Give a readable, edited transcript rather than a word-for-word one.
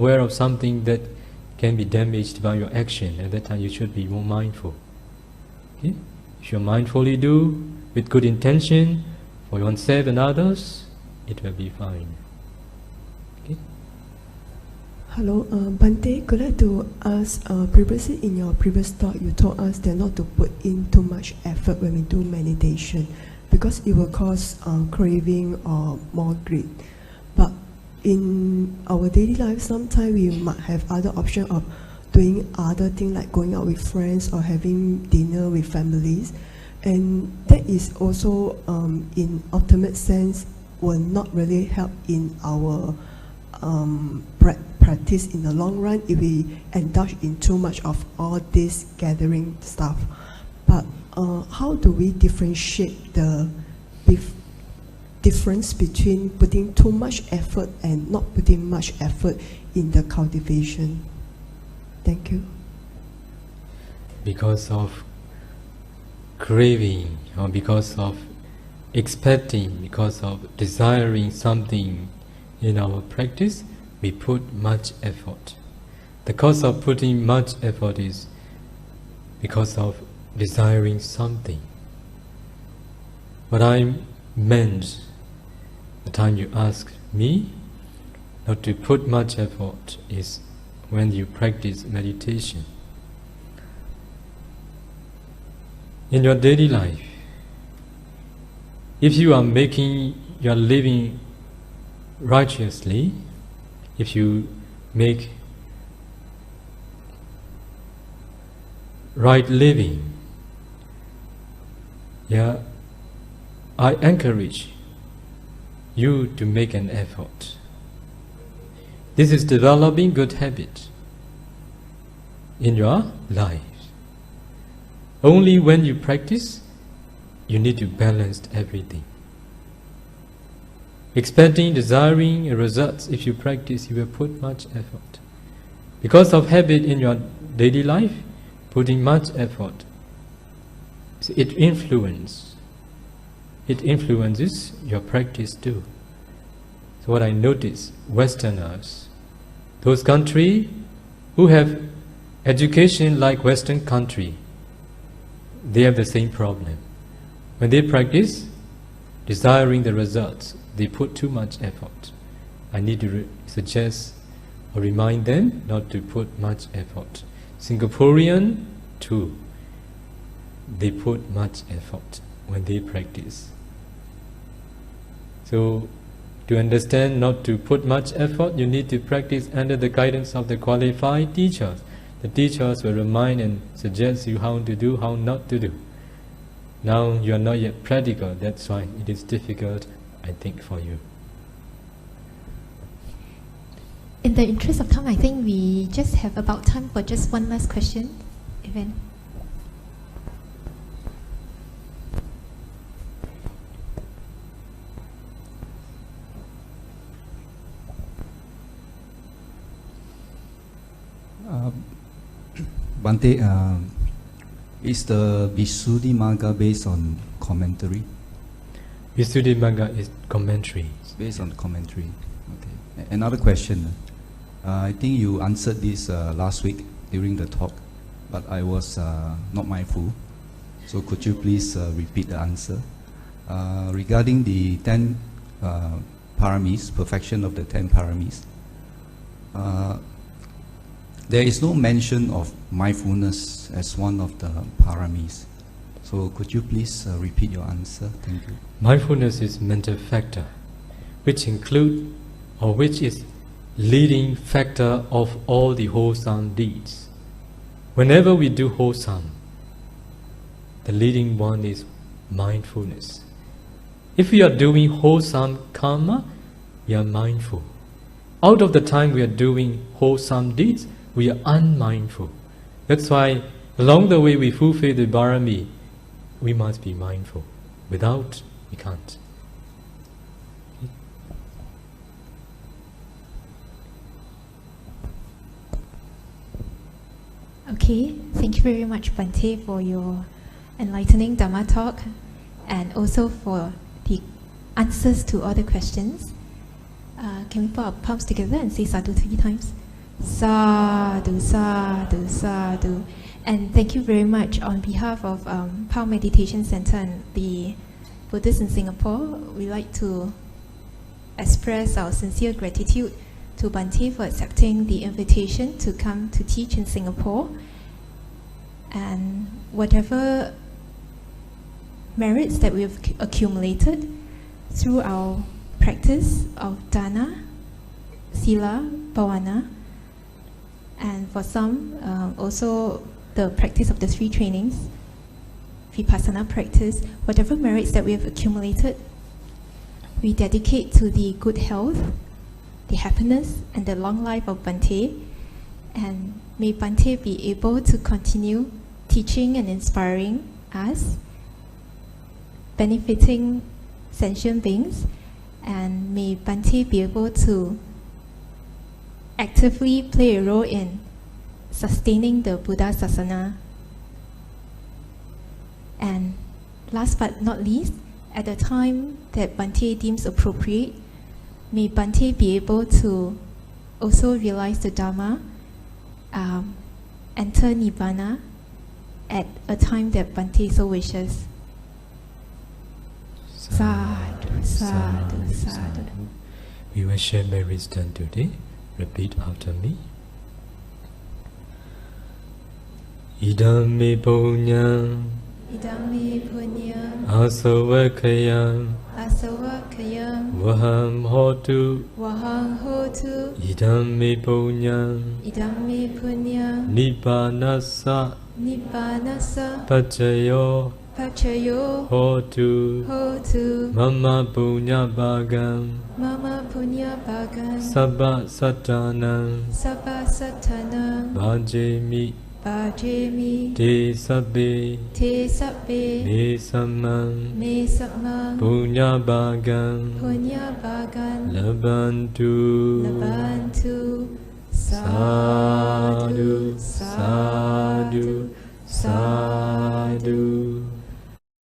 aware of something that can be damaged by your action, at that time you should be more mindful. Okay? If you mindfully do with good intention for oneself and others, it will be fine. Okay? Hello, Bante, could I to ask, previously in your previous talk you told us that not to put in too much effort when we do meditation because it will cause craving or more greed. But in our daily life, sometimes we might have other option of doing other things like going out with friends or having dinner with families, and that is also in ultimate sense will not really help in our practice in the long run if we indulge in too much of all this gathering stuff. But how do we differentiate the difference between putting too much effort and not putting much effort in the cultivation? Thank you. Because of craving, or because of expecting, because of desiring something in our practice, we put much effort. The cause of putting much effort is because of desiring something. What I meant the time you asked me not to put much effort is when you practice meditation. In your daily life, if you are living righteously, if you make right living, I encourage you to make an effort. This is developing good habit in your life. Only when you practice, you need to balance everything. Expecting, desiring results, if you practice, you will put much effort. Because of habit in your daily life, putting much effort, it influences your practice too. So what I notice, Westerners, those countries who have education like Western country, they have the same problem. When they practice, desiring the results, they put too much effort. I need to suggest or remind them not to put much effort. Singaporean too, they put much effort when they practice. So, to understand not to put much effort, you need to practice under the guidance of the qualified teachers. The teachers will remind and suggest you how to do, how not to do. Now you are not yet practical, that's why it is difficult, I think, for you. In the interest of time, I think we just have about time for just one last question. Evan. Bante, is the Visuddhimagga based on commentary? Visuddhimagga is commentary. It's based on commentary. Okay. Another question. I think you answered this last week during the talk, but I was not mindful. So could you please repeat the answer? Regarding the 10 paramis, perfection of the 10 paramis, there is no mention of mindfulness as one of the paramis. So could you please repeat your answer? Thank you. Mindfulness is mental factor, which include or which is leading factor of all the wholesome deeds. Whenever we do wholesome, the leading one is mindfulness. If we are doing wholesome karma, we are mindful. Out of the time we are doing wholesome deeds, we are unmindful. That's why along the way we fulfill the parami, we must be mindful. Without, we can't. Okay, thank you very much, Bante, for your enlightening Dhamma talk and also for the answers to all the questions. Can we put our palms together and say sadhu 3 times? Sadhu, sadhu, sadhu. And thank you very much on behalf of Pa-Auk Meditation Center and the Buddhists in Singapore. We'd like to express our sincere gratitude to Bhante for accepting the invitation to come to teach in Singapore. And whatever merits that we've accumulated through our practice of dana, sila, bhavana, and for some also the practice of the 3 trainings, vipassana practice, whatever merits that we have accumulated, we dedicate to the good health, the happiness, and the long life of Bhante. And may Bhante be able to continue teaching and inspiring us, benefiting sentient beings, and may Bhante be able to actively play a role in sustaining the Buddha Sasana. And last but not least, at the time that Bhante deems appropriate, may Bhante be able to also realize the Dharma, enter Nibbana at a time that Bhante so wishes. Sadhu, sadhu, sadhu. We will share merits done today. Repeat after me. Idam me punyam, Idam me punyam, asavakayam, asavakayam, vaham hotu. vahang hotu, Idam me punyam, idam me punyam, nibbanasa, nibbanasa, pacayo, pacayo, hotu. hotu, Mama punya bagam, mama punya bagan, sabba satanam, sabba satanam, bhajemi, bhajemi, te sabbe, te sabbe, me samam, me samam, punya bagam, punya bagan, labantu, labantu, sadhu.